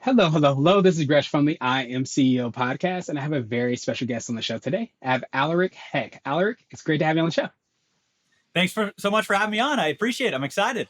Hello, hello, hello. This is Gresh from the I Am CEO podcast, and I have a very special guest on the show today. I have Aleric Heck. Aleric, it's great to have you on the show. Thanks for so much for having me on. I appreciate it. I'm excited.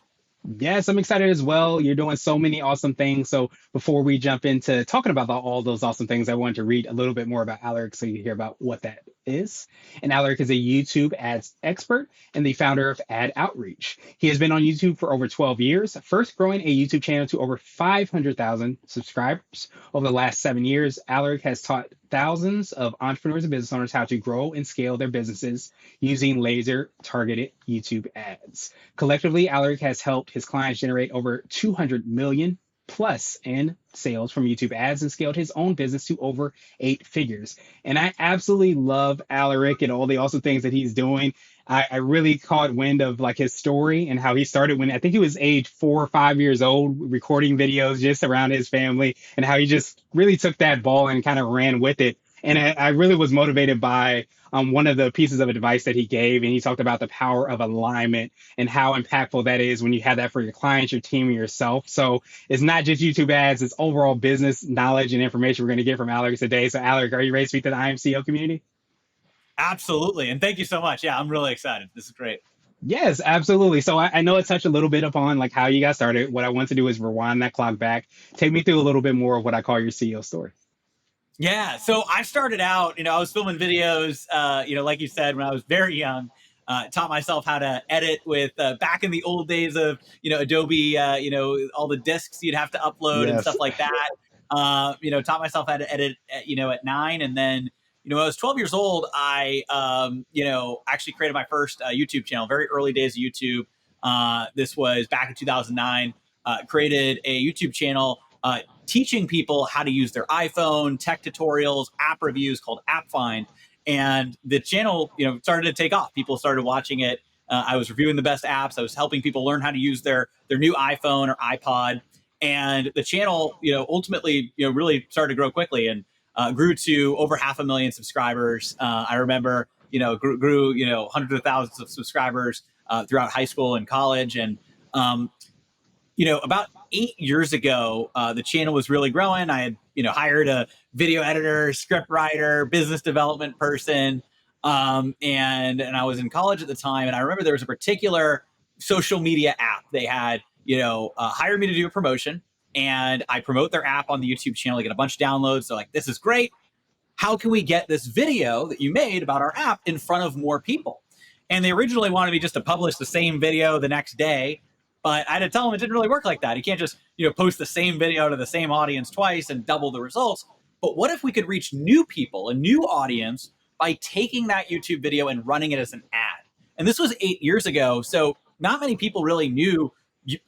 Yes, I'm excited as well. You're doing so many awesome things. So before we jump into talking about all those awesome things, I wanted to read a little bit more about Aleric so you hear about what that is. And Aleric is a YouTube ads expert and the founder of AdOutreach. He has been on YouTube for over 12 years, first growing a YouTube channel to over 500,000 subscribers. Over the last 7 years, Aleric has taught thousands of entrepreneurs and business owners how to grow and scale their businesses using laser targeted YouTube ads. Collectively, Aleric has helped his clients generate over 200 million plus in sales from YouTube ads and scaled his own business to over 8 figures. And I absolutely love Aleric and all the awesome things that he's doing. I really caught wind of like his story and how he started when I think he was age 4 or 5 years old, recording videos just around his family, and how he just really took that ball and kind of ran with it. And I really was motivated by one of the pieces of advice that he gave, and he talked about the power of alignment and how impactful that is when you have that for your clients, your team, and yourself. So it's not just YouTube ads; it's overall business knowledge and information we're going to get from Aleric today. So, Aleric, are you ready to speak to the IMCO community? Absolutely. And thank you so much. Yeah, I'm really excited. This is great. Yes, absolutely. So I know it touched a little bit upon like how you got started. What I want to do is rewind that clock back. Take me through a little bit more of what I call your CEO story. Yeah. So I started out, I was filming videos, like you said, when I was very young. Taught myself how to edit with back in the old days of, Adobe, all the discs you'd have to upload and Yes. stuff like that. Taught myself how to edit, at 9. And then, when I was 12 years old, I, actually created my first YouTube channel, very early days of YouTube. This was back in 2009. Created a YouTube channel teaching people how to use their iPhone, tech tutorials, app reviews called App Find. And the channel, started to take off. People started watching it. I was reviewing the best apps. I was helping people learn how to use their new iPhone or iPod. And the channel, ultimately, really started to grow quickly and grew to over 500,000 subscribers. I remember, grew, hundreds of thousands of subscribers throughout high school and college. And about 8 years ago, the channel was really growing. I had, hired a video editor, script writer, business development person. And I was in college at the time. And I remember there was a particular social media app they had, hired me to do a promotion. And I promote their app on the YouTube channel. I get a bunch of downloads. So like, this is great. How can we get this video that you made about our app in front of more people? And they originally wanted me just to publish the same video the next day. But I had to tell them it didn't really work like that. You can't just, post the same video to the same audience twice and double the results. But what if we could reach new people, a new audience, by taking that YouTube video and running it as an ad? And this was 8 years ago. So not many people really knew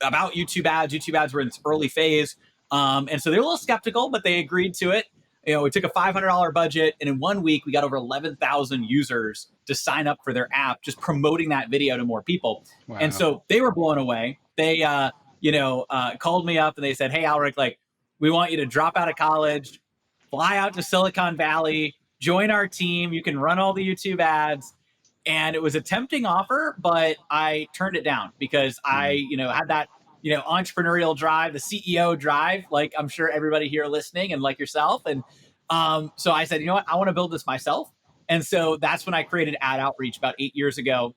about YouTube ads. YouTube ads were in its early phase. And so they were a little skeptical, but they agreed to it. We took a $500 budget, and in 1 week, we got over 11,000 users to sign up for their app, just promoting that video to more people. Wow. And so they were blown away. They, called me up and they said, "Hey, Aleric, we want you to drop out of college, fly out to Silicon Valley, join our team. You can run all the YouTube ads." And it was a tempting offer, but I turned it down because I, had that entrepreneurial drive, the CEO drive, like I'm sure everybody here listening and like yourself. And so I said, you know what, I want to build this myself. And so that's when I created AdOutreach about 8 years ago.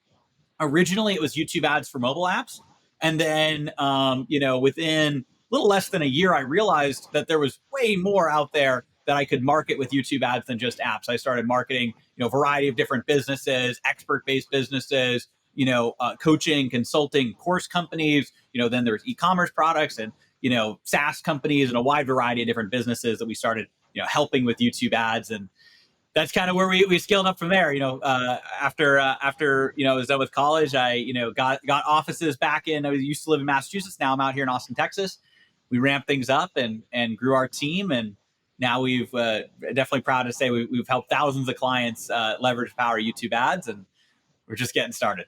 Originally, it was YouTube ads for mobile apps. And then, within a little less than a year, I realized that there was way more out there that I could market with YouTube ads than just apps. I started marketing, a variety of different businesses, expert-based businesses, coaching, consulting, course companies. Then there's e-commerce products and, SaaS companies and a wide variety of different businesses that we started, helping with YouTube ads. And that's kind of where we scaled up from there. After I was done with college, I, got offices back in, I used to live in Massachusetts. Now I'm out here in Austin, Texas. We ramped things up and grew our team. And now we've definitely proud to say we've helped thousands of clients leverage power YouTube ads, and we're just getting started.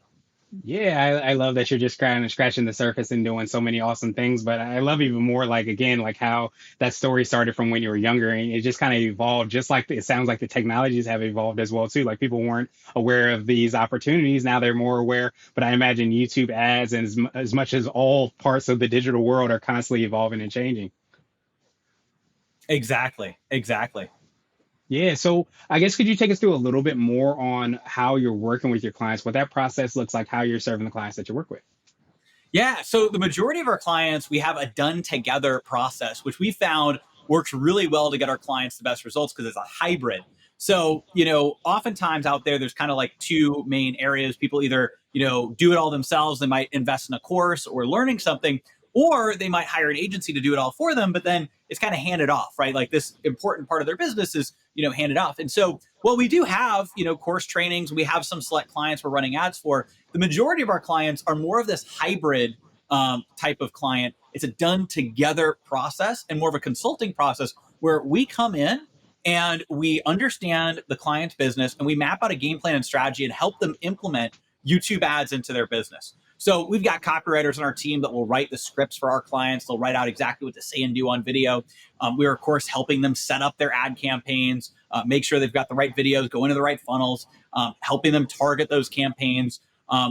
Yeah, I love that you're just kind of scratching the surface and doing so many awesome things. But I love even more, like, again, like how that story started from when you were younger and it just kind of evolved, just like it sounds like the technologies have evolved as well, too. Like people weren't aware of these opportunities. Now they're more aware. But I imagine YouTube ads and as much as all parts of the digital world are constantly evolving and changing. Exactly. Exactly. Yeah. So I guess could you take us through a little bit more on how you're working with your clients, what that process looks like, how you're serving the clients that you work with? Yeah. So the majority of our clients, we have a done together process, which we found works really well to get our clients the best results because it's a hybrid. So, oftentimes out there, there's kind of like two main areas. People either, do it all themselves. They might invest in a course or learning something, or they might hire an agency to do it all for them, but then it's kind of handed off, right? Like this important part of their business is, handed off. And so, well, we do have, course trainings. We have some select clients we're running ads for. The majority of our clients are more of this hybrid type of client. It's a done together process and more of a consulting process where we come in and we understand the client's business and we map out a game plan and strategy and help them implement YouTube ads into their business. So we've got copywriters on our team that will write the scripts for our clients. They'll write out exactly what to say and do on video. We're, of course, helping them set up their ad campaigns, make sure they've got the right videos, go into the right funnels, helping them target those campaigns.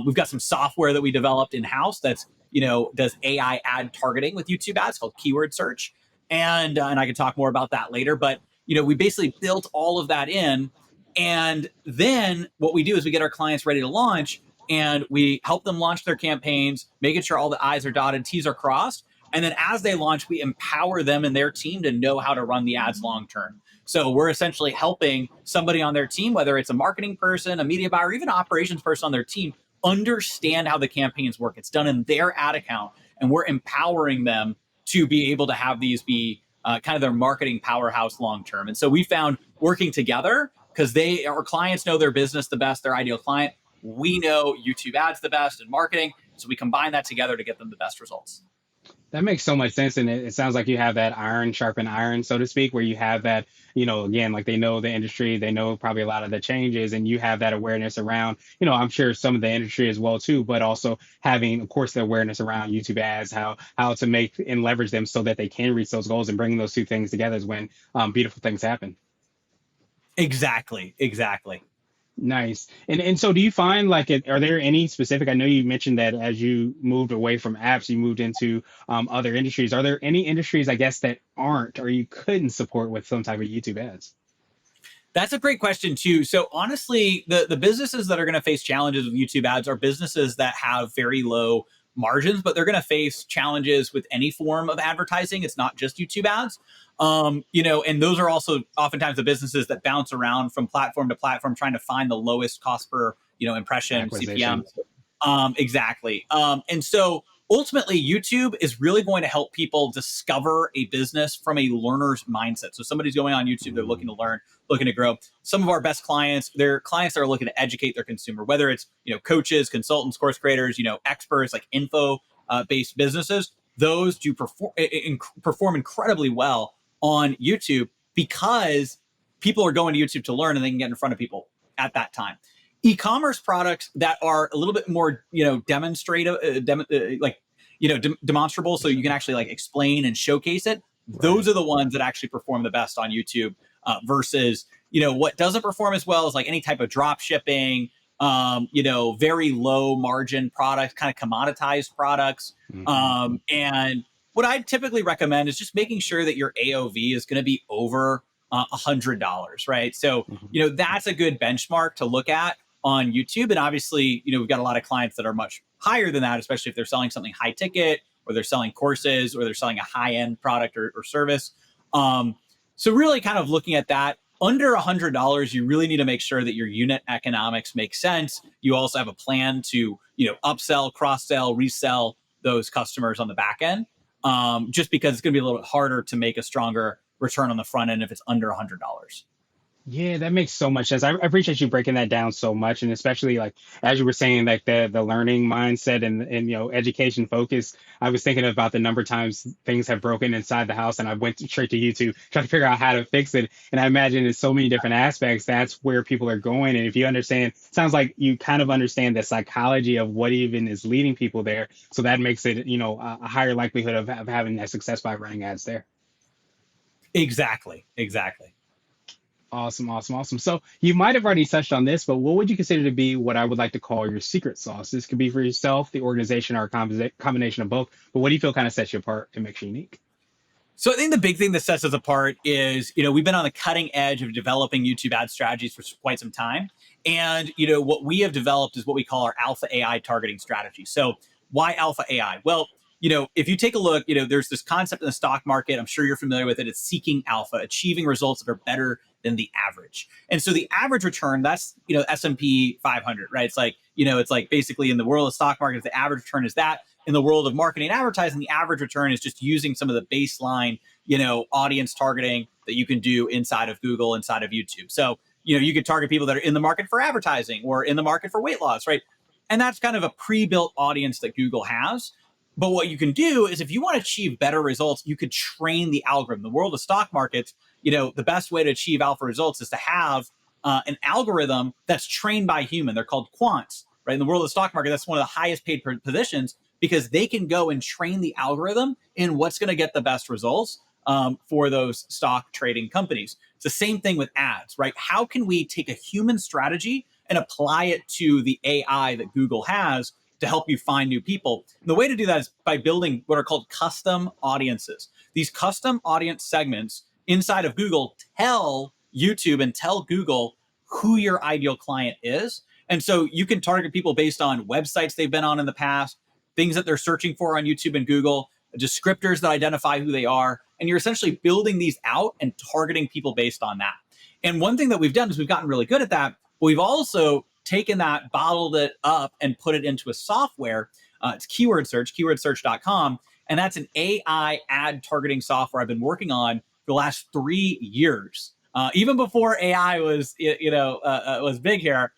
We've got some software that we developed in-house that's, does AI ad targeting with YouTube ads called keyword search. And I can talk more about that later. But, we basically built all of that in. And then what we do is we get our clients ready to launch and we help them launch their campaigns, making sure all the I's are dotted, T's are crossed. And then as they launch, we empower them and their team to know how to run the ads long term. So we're essentially helping somebody on their team, whether it's a marketing person, a media buyer, even an operations person on their team, understand how the campaigns work. It's done in their ad account, and we're empowering them to be able to have these be kind of their marketing powerhouse long term. And so we found working together because our clients know their business the best, their ideal client. We know YouTube ads the best and marketing. So we combine that together to get them the best results. That makes so much sense. And it sounds like you have that iron sharpen iron, so to speak, where you have that, again, like they know the industry, they know probably a lot of the changes, and you have that awareness around, I'm sure some of the industry as well too, but also having, of course, the awareness around YouTube ads, how to make and leverage them so that they can reach those goals, and bringing those two things together is when beautiful things happen. Exactly. Exactly. Nice. And so do you find like are there any specific, I know you mentioned that as you moved away from apps, you moved into other industries. Are there any industries, I guess, that aren't or you couldn't support with some type of YouTube ads? That's a great question too. So honestly, the businesses that are going to face challenges with YouTube ads are businesses that have very low margins, but they're going to face challenges with any form of advertising. It's not just YouTube ads. And those are also oftentimes the businesses that bounce around from platform to platform, trying to find the lowest cost per, impression CPM. Acquisition. Exactly. And so ultimately, YouTube is really going to help people discover a business from a learner's mindset. So somebody's going on YouTube, they're looking to learn, looking to grow. Some of our best clients, they're clients that are looking to educate their consumer, whether it's, coaches, consultants, course creators, experts, like info based businesses. Those do perform incredibly well on YouTube because people are going to YouTube to learn and they can get in front of people at that time. E-commerce products that are a little bit more, demonstrative, demonstrable, so you can actually like explain and showcase it. Right. Those are the ones that actually perform the best on YouTube versus, what doesn't perform as well is like any type of drop shipping, very low margin products, kind of commoditized products. Hmm. And what I typically recommend is just making sure that your AOV is going to be over $100, right? So, Hmm. that's a good benchmark to look at on YouTube. And obviously, we've got a lot of clients that are much higher than that, especially if they're selling something high ticket or they're selling courses or they're selling a high end product or service. So really kind of looking at that under $100, you really need to make sure that your unit economics make sense. You also have a plan to, upsell, cross sell, resell those customers on the back end. Just because it's going to be a little bit harder to make a stronger return on the front end if it's under $100. Yeah, that makes so much sense. I appreciate you breaking that down so much, and especially like as you were saying, like the learning mindset and education focus. I was thinking about the number of times things have broken inside the house, and I went straight to YouTube trying to figure out how to fix it. And I imagine in so many different aspects, that's where people are going. And if you understand, sounds like you kind of understand the psychology of what even is leading people there, so that makes it a higher likelihood of having that success by running ads there. Exactly. Exactly. Awesome, awesome, awesome. So you might have already touched on this, but what would you consider to be what I would like to call your secret sauce? This could be for yourself, the organization, or a combination of both. But what do you feel kind of sets you apart and makes you unique? So I think the big thing that sets us apart is, we've been on the cutting edge of developing YouTube ad strategies for quite some time. And, what we have developed is what we call our alpha AI targeting strategy. So why alpha AI? Well, if you take a look, there's this concept in the stock market. I'm sure you're familiar with it. It's seeking alpha, achieving results that are better than the average. And so the average return, that's, S&P 500, right? It's like basically in the world of stock market, the average return is that. In the world of marketing and advertising, the average return is just using some of the baseline, audience targeting that you can do inside of Google, inside of YouTube. So, you could target people that are in the market for advertising or in the market for weight loss, right? And that's kind of a pre-built audience that Google has. But what you can do is if you want to achieve better results, you could train the algorithm. The world of stock markets, the best way to achieve alpha results is to have an algorithm that's trained by human. They're called quants, right? In the world of the stock market, that's one of the highest paid positions because they can go and train the algorithm in what's going to get the best results for those stock trading companies. It's the same thing with ads, right? How can we take a human strategy and apply it to the AI that Google has to help you find new people? And the way to do that is by building what are called custom audiences. These custom audience segments inside of Google tell YouTube and tell Google who your ideal client is. And so you can target people based on websites they've been on in the past, things that they're searching for on YouTube and Google, descriptors that identify who they are. And you're essentially building these out and targeting people based on that. And one thing that we've done is we've gotten really good at that. But we've also taken that, bottled it up, and put it into a software. It's keyword search, keywordsearch.com. And that's an AI ad targeting software I've been working on for the last 3 years. Even before AI was big here.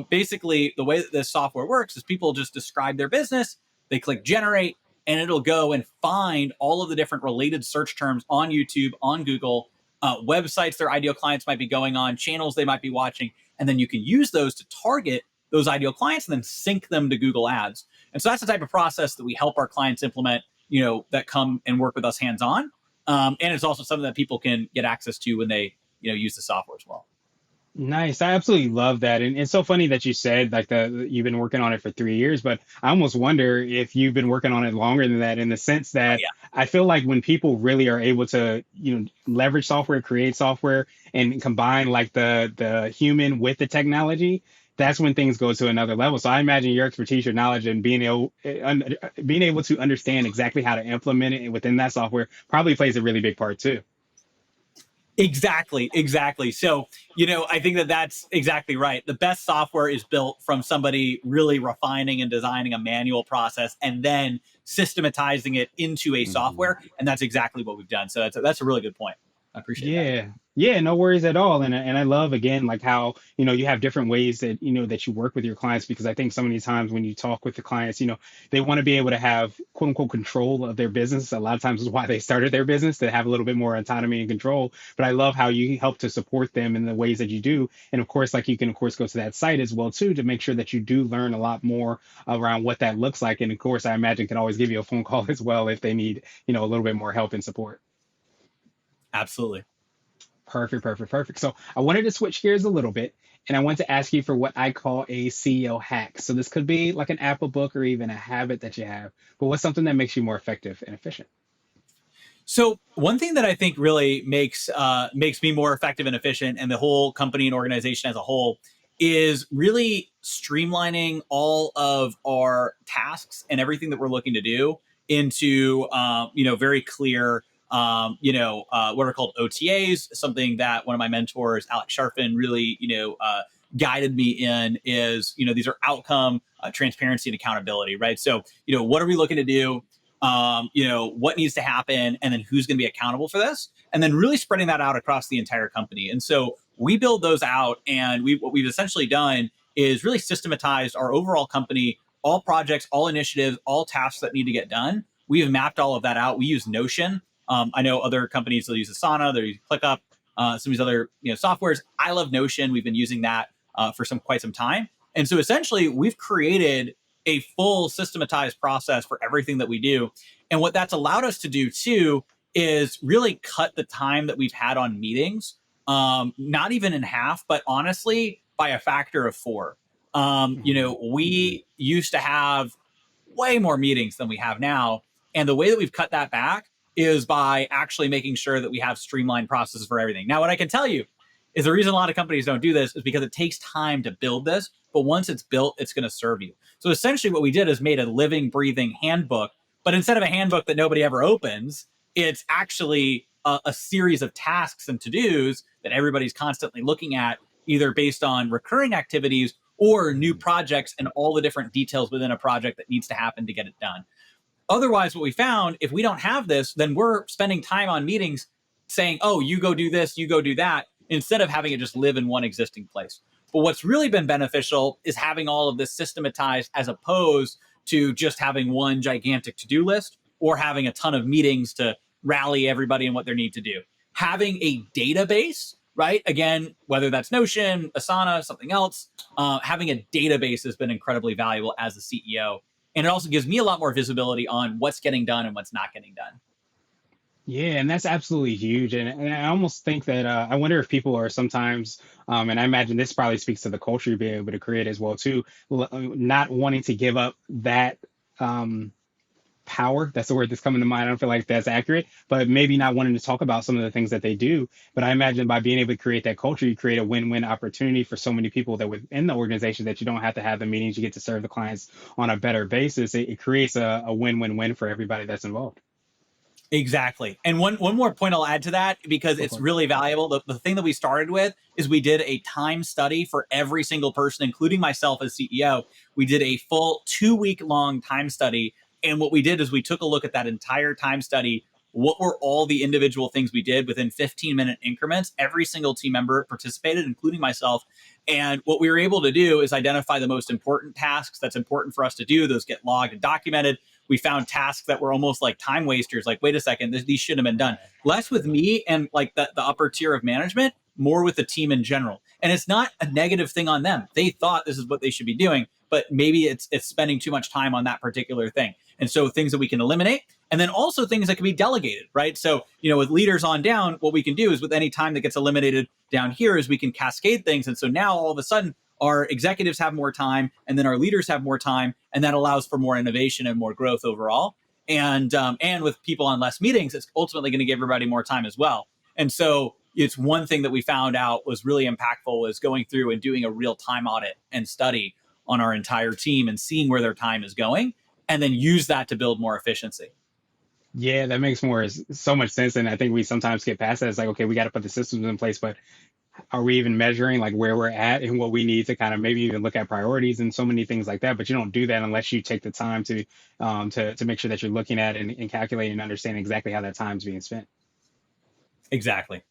Basically, the way that this software works is people just describe their business, they click generate, and it'll go and find all of the different related search terms on YouTube, on Google, websites their ideal clients might be going on, channels they might be watching, and then you can use those to target those ideal clients and then sync them to Google Ads. And so that's the type of process that we help our clients implement, that come and work with us hands-on. And it's also something that people can get access to when they, use the software as well. Nice. I absolutely love that. And it's so funny that you said like you've been working on it for 3 years, but I almost wonder if you've been working on it longer than that in the sense Oh that yeah. I feel like when people really are able to, leverage software, create software and combine like the human with the technology, that's when things go to another level. So I imagine your expertise, your knowledge, and being able to understand exactly how to implement it within that software probably plays a really big part too. Exactly, exactly. So, I think that that's exactly right. The best software is built from somebody really refining and designing a manual process and then systematizing it into a software. And that's exactly what we've done. So that's a really good point. I appreciate that. Yeah. Yeah, no worries at all. And I love again like how, you have different ways that, that you work with your clients because I think so many times when you talk with the clients, they want to be able to have quote unquote control of their business. A lot of times is why they started their business to have a little bit more autonomy and control. But I love how you help to support them in the ways that you do. And of course, like you can of course go to that site as well too to make sure that you do learn a lot more around what that looks like. And of course, I imagine can always give you a phone call as well if they need, a little bit more help and support. Absolutely. Perfect, perfect, perfect. So I wanted to switch gears a little bit and I want to ask you for what I call a CEO hack. So this could be like an Apple book or even a habit that you have, but what's something that makes you more effective and efficient? So one thing that I think really makes me more effective and efficient, and the whole company and organization as a whole, is really streamlining all of our tasks and everything that we're looking to do into very clear what are called OTAs. Something that one of my mentors, Alex Sharfin, really guided me in is these are outcome transparency and accountability, right? So what are we looking to do? What needs to happen, and then who's going to be accountable for this, and then really spreading that out across the entire company. And so we build those out, and what we've essentially done is really systematized our overall company, all projects, all initiatives, all tasks that need to get done. We have mapped all of that out. We use Notion. I know other companies will use Asana, they use ClickUp, some of these other softwares. I love Notion. We've been using that for quite some time, and so essentially we've created a full systematized process for everything that we do. And what that's allowed us to do too is really cut the time that we've had on meetings, not even in half, but honestly, by a factor of 4. Mhm. We used to have way more meetings than we have now. And the way that we've cut that back is by actually making sure that we have streamlined processes for everything. Now, what I can tell you is the reason a lot of companies don't do this is because it takes time to build this, but once it's built, it's going to serve you. So essentially what we did is made a living, breathing handbook, but instead of a handbook that nobody ever opens, it's actually a series of tasks and to-dos that everybody's constantly looking at, either based on recurring activities or new projects and all the different details within a project that needs to happen to get it done. Otherwise, what we found, if we don't have this, then we're spending time on meetings saying, oh, you go do this, you go do that, instead of having it just live in one existing place. But what's really been beneficial is having all of this systematized, as opposed to just having one gigantic to-do list or having a ton of meetings to rally everybody in what they need to do. Having a database, right? Again, whether that's Notion, Asana, something else, having a database has been incredibly valuable as a CEO. And it also gives me a lot more visibility on what's getting done and what's not getting done. Yeah, and that's absolutely huge. And I almost think that I wonder if people are sometimes, and I imagine this probably speaks to the culture you'll be able to create as well too, not wanting to give up that um, power. That's the word that's coming to mind. I don't feel like that's accurate, but maybe not wanting to talk about some of the things that they do. But I imagine by being able to create that culture, you create a win-win opportunity for so many people that within the organization that you don't have to have the meetings. You get to serve the clients on a better basis. It creates a win-win-win for everybody that's involved. Exactly. And one more point I'll add to that, because Go it's for it. really valuable. The thing that we started with is we did a time study for every single person, including myself as CEO. We did a full 2 week long time study. And what we did is we took a look at that entire time study. What were all the individual things we did within 15-minute increments? Every single team member participated, including myself. And what we were able to do is identify the most important tasks that's important for us to do. Those get logged and documented. We found tasks that were almost like time wasters. Like, wait a second, these shouldn't have been done. Less with me and like the upper tier of management, more with the team in general. And it's not a negative thing on them. They thought this is what they should be doing, but maybe it's spending too much time on that particular thing. And so things that we can eliminate, and then also things that can be delegated, right? So, with leaders on down, what we can do is with any time that gets eliminated down here is we can cascade things. And so now all of a sudden our executives have more time, and then our leaders have more time, and that allows for more innovation and more growth overall. And with people on less meetings, it's ultimately going to give everybody more time as well. And so it's one thing that we found out was really impactful, was going through and doing a real time audit and study on our entire team and seeing where their time is going, and then use that to build more efficiency. Yeah, that makes so much sense. And I think we sometimes get past that. It's like, okay, we got to put the systems in place, but are we even measuring like where we're at and what we need to kind of maybe even look at priorities and so many things like that? But you don't do that unless you take the time to make sure that you're looking at and calculating and understanding exactly how that time's being spent. Exactly.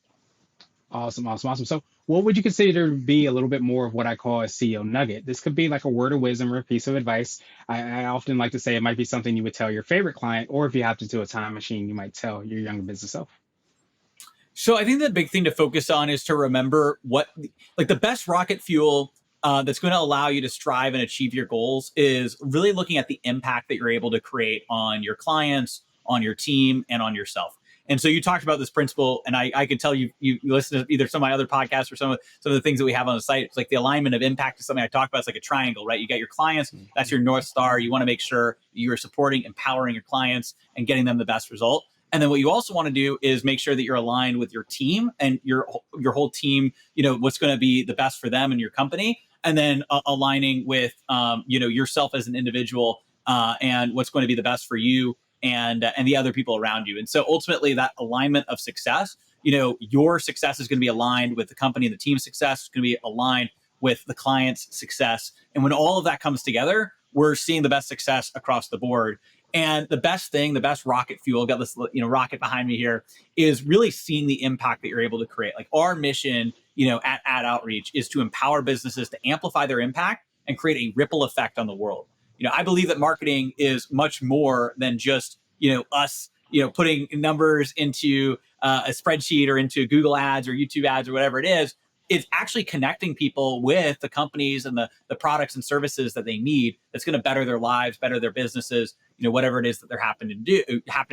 Awesome, awesome, awesome. So, what would you consider to be a little bit more of what I call a CEO nugget? This could be like a word of wisdom or a piece of advice. I often like to say it might be something you would tell your favorite client, or if you have to do a time machine, you might tell your younger business self. So I think the big thing to focus on is to remember what, like, the best rocket fuel that's going to allow you to strive and achieve your goals is really looking at the impact that you're able to create on your clients, on your team, and on yourself. And so you talked about this principle, and I could tell you listen to either some of my other podcasts or some of the things that we have on the site. It's like the alignment of impact is something I talk about. It's like a triangle, right? You got your clients, that's your North Star. You want to make sure you are supporting, empowering your clients, and getting them the best result. And then what you also want to do is make sure that you're aligned with your team and your whole team, what's going to be the best for them and your company. And then aligning with, yourself as an individual, and what's going to be the best for you and the other people around you. And so ultimately that alignment of success, your success is going to be aligned with the company, and the team's success is going to be aligned with the client's success. And when all of that comes together, we're seeing the best success across the board. And the best thing, the best rocket fuel, I've got this rocket behind me here, is really seeing the impact that you're able to create. Like, our mission, at AdOutreach, is to empower businesses to amplify their impact and create a ripple effect on the world. I believe that marketing is much more than just us putting numbers into a spreadsheet or into Google ads or YouTube ads or whatever it is. It's actually connecting people with the companies and the products and services that they need, that's going to better their lives, better their businesses, whatever it is that they're happening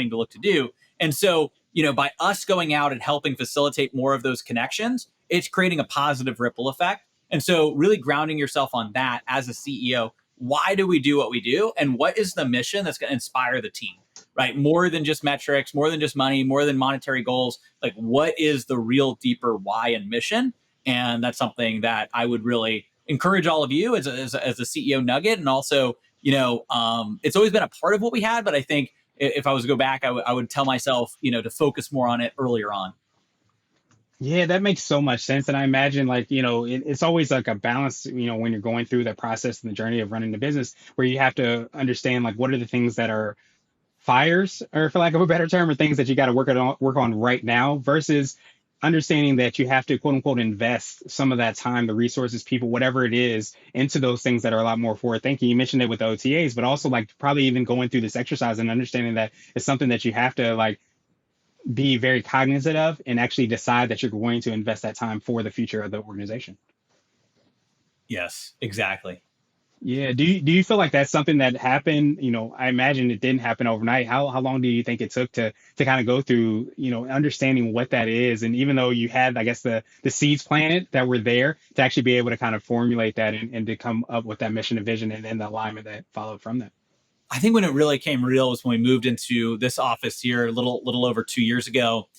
to look to do. And so, by us going out and helping facilitate more of those connections, it's creating a positive ripple effect. And so really grounding yourself on that as a CEO. Why do we do what we do? And what is the mission that's going to inspire the team? right? More than just metrics, more than just money, more than monetary goals. Like, what is the real deeper why and mission? And that's something that I would really encourage all of you as a CEO Nugget. And also, it's always been a part of what we had, but I think if I was to go back, I would tell myself, to focus more on it earlier on. Yeah, that makes so much sense. And I imagine, like, it's always like a balance, when you're going through the process and the journey of running the business, where you have to understand, like, what are the things that are fires, or for lack of a better term, or things that you got to work on right now, versus understanding that you have to quote unquote invest some of that time, the resources, people, whatever it is, into those things that are a lot more forward thinking. You mentioned it with the OTAs, but also like probably even going through this exercise and understanding that it's something that you have to like be very cognizant of and actually decide that you're going to invest that time for the future of the organization. Yes, exactly. Yeah. Do you feel like that's something that happened? I imagine it didn't happen overnight. How long do you think it took to kind of go through, understanding what that is? And even though you had, I guess, the seeds planted that were there to actually be able to kind of formulate that and to come up with that mission and vision and then the alignment that followed from that. I think when it really came real was when we moved into this office here a little over 2 years ago,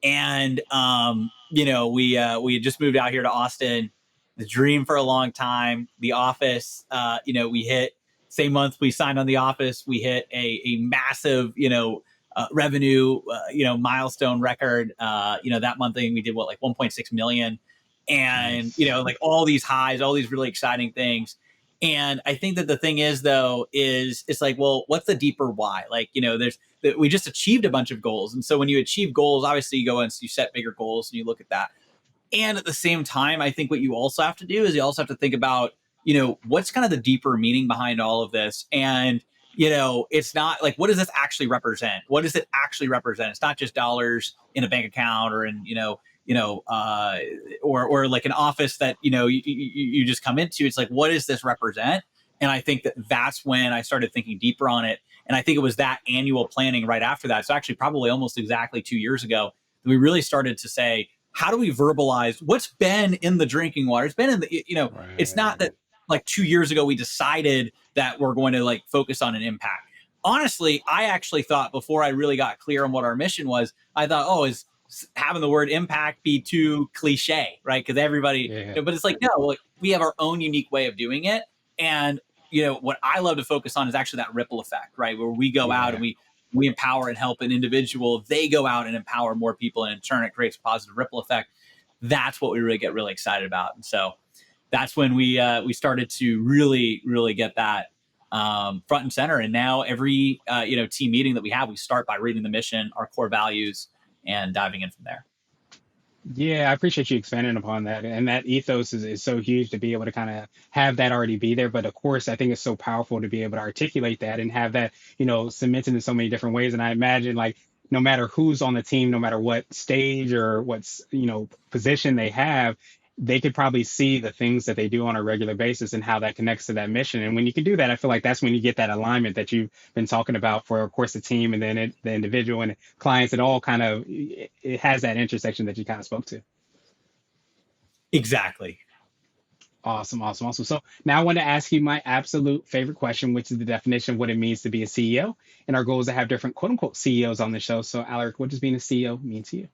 and we had just moved out here to Austin. The dream for a long time. The office, we hit same month we signed on the office, we hit a massive revenue milestone record. That month thing we did what, like 1.6 million, and Nice. like all these highs, all these really exciting things. And I think that the thing is, though, is it's like, well, what's the deeper why? Like, we just achieved a bunch of goals. And so when you achieve goals, obviously you go and you set bigger goals and you look at that. And at the same time, I think what you also have to do is you also have to think about, what's kind of the deeper meaning behind all of this. And, it's not like, what does this actually represent? What does it actually represent? It's not just dollars in a bank account or in, or like an office that you just come into. It's like, what does this represent? And I think that that's when I started thinking deeper on it. And I think it was that annual planning right after that. So actually, probably almost exactly 2 years ago, that we really started to say, how do we verbalize what's been in the drinking water? It's been in the, it's not Right. that like 2 years ago we decided that we're going to like focus on an impact. Honestly, I actually thought before I really got clear on what our mission was, I thought, oh, is having the word impact be too cliche, right? Because everybody, Yeah. but it's like, no, like we have our own unique way of doing it. And, what I love to focus on is actually that ripple effect, right? Where we go out and Yeah. we empower and help an individual, they go out and empower more people, and in turn it creates a positive ripple effect. That's what we really get really excited about. And so that's when we started to really get that front and center. And now every team meeting that we have, we start by reading the mission, our core values, and diving in from there. Yeah, I appreciate you expanding upon that. And that ethos is so huge to be able to kind of have that already be there. But of course, I think it's so powerful to be able to articulate that and have that, cemented in so many different ways. And I imagine, like, no matter who's on the team, no matter what stage or what's, position they have, they could probably see the things that they do on a regular basis and how that connects to that mission. And when you can do that, I feel like that's when you get that alignment that you've been talking about for, of course, the team and then the individual and clients. It all kind of it has that intersection that you kind of spoke to. Exactly. Awesome, awesome, awesome. So now I want to ask you my absolute favorite question, which is the definition of what it means to be a CEO. And our goal is to have different quote unquote CEOs on the show. So, Aleric, what does being a CEO mean to you?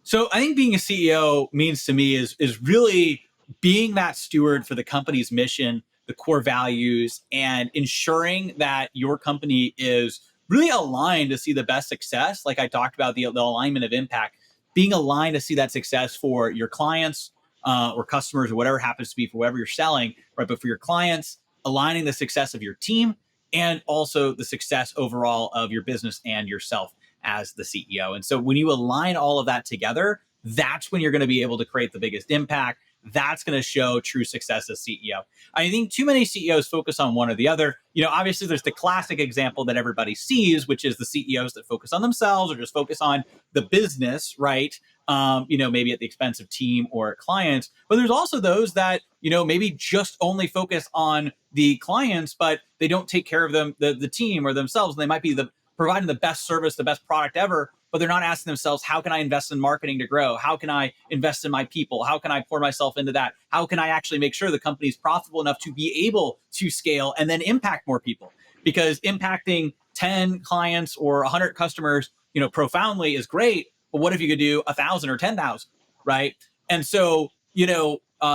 So I think being a CEO means to me is really being that steward for the company's mission, the core values, and ensuring that your company is really aligned to see the best success. Like I talked about, the alignment of impact, being aligned to see that success for your clients or customers or whatever happens to be for whatever you're selling, right? But for your clients, aligning the success of your team and also the success overall of your business and yourself as the CEO. And so when you align all of that together, that's when you're going to be able to create the biggest impact. That's going to show true success as CEO. I think too many CEOs focus on one or the other. Obviously there's the classic example that everybody sees, which is the CEOs that focus on themselves or just focus on the business, right? Maybe at the expense of team or clients. But there's also those that, maybe just only focus on the clients, but they don't take care of them, the team or themselves. And they might be providing the best service, the best product ever, but they're not asking themselves, how can I invest in marketing to grow? How can I invest in my people? How can I pour myself into that? How can I actually make sure the company is profitable enough to be able to scale and then impact more people? Because impacting 10 clients or 100 customers, profoundly is great. But what if you could do 1,000 or 10,000, right? And so,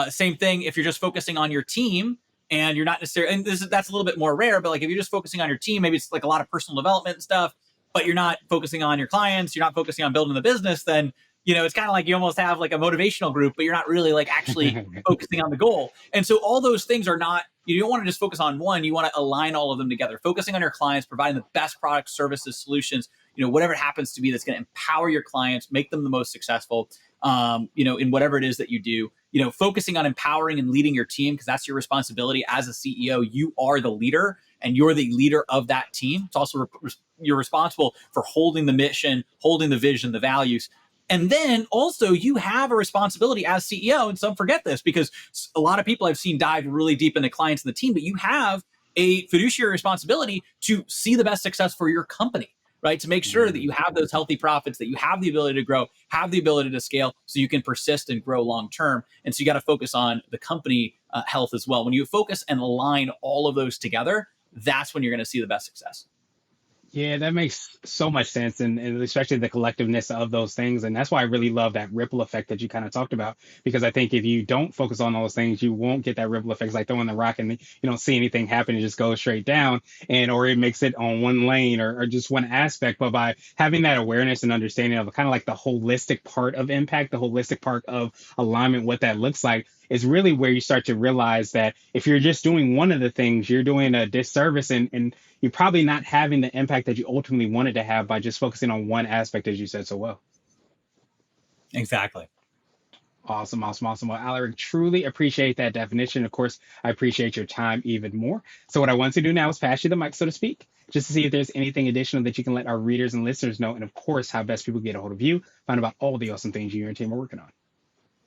same thing if you're just focusing on your team and you're not necessarily, and that's a little bit more rare, but like if you're just focusing on your team, maybe it's like a lot of personal development and stuff, but you're not focusing on your clients, you're not focusing on building the business, then it's kind of like you almost have like a motivational group, but you're not really like actually focusing on the goal. And so all those things are not, you don't want to just focus on one, you want to align all of them together, focusing on your clients, providing the best products, services, solutions, whatever it happens to be that's going to empower your clients, make them the most successful, in whatever it is that you do, focusing on empowering and leading your team, because that's your responsibility as a CEO. You are the leader and you're the leader of that team. It's also you're responsible for holding the mission, holding the vision, the values. And then also you have a responsibility as CEO, and some forget this because a lot of people I've seen dive really deep into clients and the team, but you have a fiduciary responsibility to see the best success for your company, right? To make sure that you have those healthy profits, that you have the ability to grow, have the ability to scale so you can persist and grow long-term. And so you got to focus on the company health as well. When you focus and align all of those together, that's when you're going to see the best success. Yeah, that makes so much sense, and especially the collectiveness of those things. And that's why I really love that ripple effect that you kind of talked about. Because I think if you don't focus on those things, you won't get that ripple effect. It's like throwing the rock and you don't see anything happen, it just goes straight down, or it makes it on one lane or just one aspect. But by having that awareness and understanding of kind of like the holistic part of impact, the holistic part of alignment, what that looks like, is really where you start to realize that if you're just doing one of the things, you're doing a disservice, and you're probably not having the impact that you ultimately wanted to have by just focusing on one aspect, as you said so well. Exactly. Awesome, awesome, awesome. Well, Alaric, truly appreciate that definition. Of course, I appreciate your time even more. So, what I want to do now is pass you the mic, so to speak, just to see if there's anything additional that you can let our readers and listeners know, and of course, how best people get a hold of you, find out about all the awesome things you and your team are working on.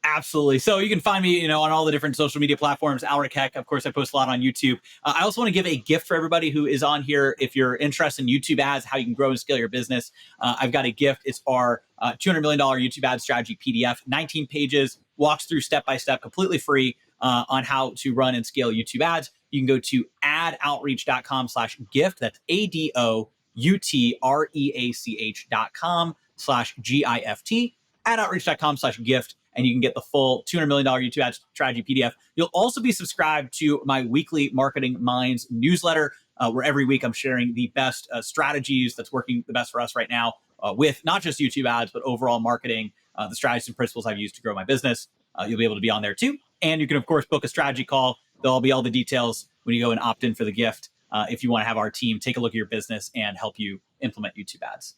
Absolutely. So you can find me, on all the different social media platforms. Aleric Heck. Of course, I post a lot on YouTube. I also want to give a gift for everybody who is on here. If you're interested in YouTube ads, how you can grow and scale your business, I've got a gift. It's our $200 million YouTube ad strategy PDF, 19 pages, walks through step by step, completely free on how to run and scale YouTube ads. You can go to adoutreach.com/gift. That's ADOUTREACH.com/GIFT. Adoutreach.com/gift. And you can get the full $200 million YouTube ad strategy PDF. You'll also be subscribed to my weekly Marketing Minds newsletter, where every week I'm sharing the best strategies that's working the best for us right now with not just YouTube ads, but overall marketing, the strategies and principles I've used to grow my business. You'll be able to be on there too. And you can, of course, book a strategy call. There'll be all the details when you go and opt in for the gift if you want to have our team take a look at your business and help you implement YouTube ads.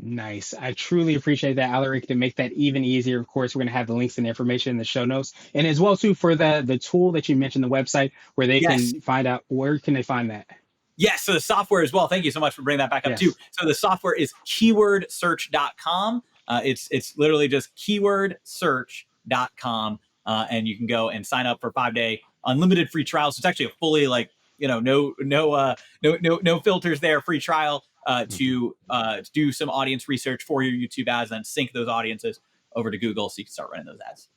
Nice. I truly appreciate that, Alaric. To make that even easier, of course, we're going to have the links and information in the show notes, and as well too for the tool that you mentioned, the website where they Yes. can find out. Where can they find that? Yes. So the software as well. Thank you so much for bringing that back up too. Yes. So the software is keywordsearch.com. It's literally just keywordsearch.com. And you can go and sign up for 5-day unlimited free trials. It's actually a fully no filters there, free trial to do some audience research for your YouTube ads and then sync those audiences over to Google so you can start running those ads.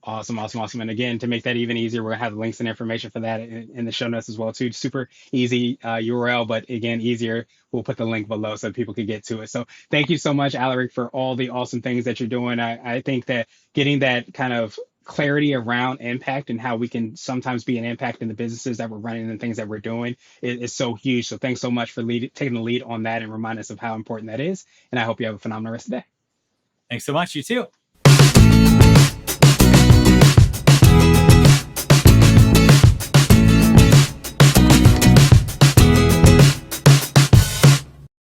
Awesome, awesome, awesome. And again, to make that even easier, we're gonna have links and information for that in the show notes as well too. Super easy URL, but again, easier. We'll put the link below so people can get to it. So thank you so much, Alaric, for all the awesome things that you're doing. I think that getting that kind of clarity around impact and how we can sometimes be an impact in the businesses that we're running and things that we're doing is so huge. So thanks so much for taking the lead on that and remind us of how important that is. And I hope you have a phenomenal rest of the day. Thanks so much. You too.